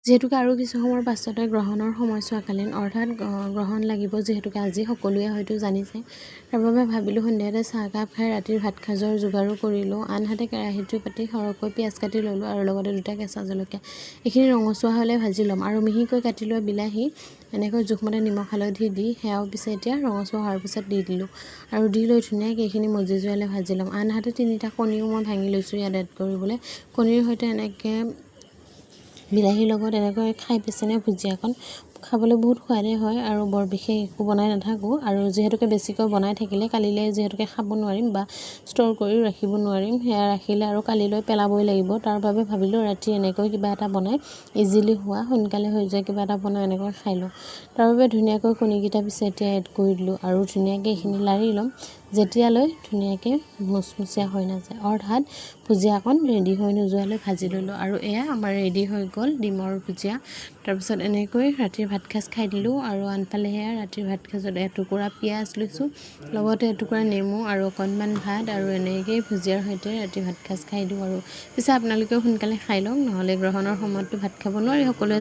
যিহেতুকে আৰু কিছু সময়ৰ পাছতে গ্ৰহণৰ সময়ছোৱাকালীন অৰ্থাৎ গ্ৰহণ লাগিব, যিহেতুকে আজি সকলোৱে হয়তো জানিছে। তাৰ বাবে ভাবিলোঁ সন্ধিয়াতে চাহকাপ খাই ৰাতিৰ ভাত সাঁজৰ যোগাৰো কৰিলোঁ। আনহাতে কেৰাহীটো পাতি সৰহকৈ পিঁয়াজ কাটি ল'লোঁ আৰু লগতে 2টা কেঁচা জলকীয়া। এইখিনি ৰঙচুৱা হ'লে ভাজি ল'ম আৰু মিহিকৈ কাটি লোৱা বিলাহী এনেকৈ জোখমতে নিমখ হালধি দি সেয়াও পিছে এতিয়া ৰঙচুৱা হোৱাৰ পিছত দি দিলোঁ আৰু দি লৈ ধুনীয়াকৈ এইখিনি মজি যোৱালৈ ভাজি ল'ম। আনহাতে 3টা কণীও মই ভাঙি লৈছোঁ ইয়াত এড কৰিবলৈ। কণীৰ সৈতে এনেকৈ বিলাহীৰ লগত এনেকৈ খাই পাইছেনে ভুজিয়াকণ? খাবলৈ বহুত সোৱাদেই হয় আৰু বৰ বিশেষ একো বনাই নাথাকোঁ। আৰু যিহেতুকে বেছিকৈ বনাই থাকিলে কালিলৈ যিহেতুকে খাব নোৱাৰিম বা ষ্ট'ৰ কৰিও ৰাখিব নোৱাৰিম, সেয়া ৰাখিলে আৰু কালিলৈ পেলাবই লাগিব। তাৰ বাবে ভাবিলোঁ ৰাতি এনেকৈ কিবা এটা বনাই ইজিলি হোৱা, সোনকালে হৈ যোৱা কিবা এটা বনাই এনেকৈ খাই লওঁ। তাৰ বাবে ধুনীয়াকৈ কণীকেইটা পিছে এতিয়া এড কৰি দিলোঁ আৰু ধুনীয়াকৈ এইখিনি লাৰি ল'ম যেতিয়ালৈ ধুনীয়াকৈ মুচমুচীয়া হৈ নাযায়, অৰ্থাৎ ভুজিয়াকণ ৰেডি হৈ নোযোৱালৈ ভাজি ল'লোঁ। আৰু এয়া আমাৰ ৰেডি হৈ গ'ল ডিমৰ ভুজিয়া। তাৰপিছত এনেকৈ ৰাতিৰ ভাত সাঁজ খাই দিলোঁ আৰু আনফালে সেয়া ৰাতিৰ ভাত সাঁজত এটুকুৰা পিঁয়াজ লৈছোঁ, লগতে এটুকুৰা নেমু আৰু অকণমান ভাত আৰু এনেকৈয়ে ভুজিয়াৰ সৈতে ৰাতিৰ ভাত সাঁজ খাই দিওঁ। আৰু পিছে আপোনালোকেও সোনকালে খাই লওক, নহ'লে গ্ৰহণৰ সময়ততো ভাত খাব নোৱাৰি সকলোৱে।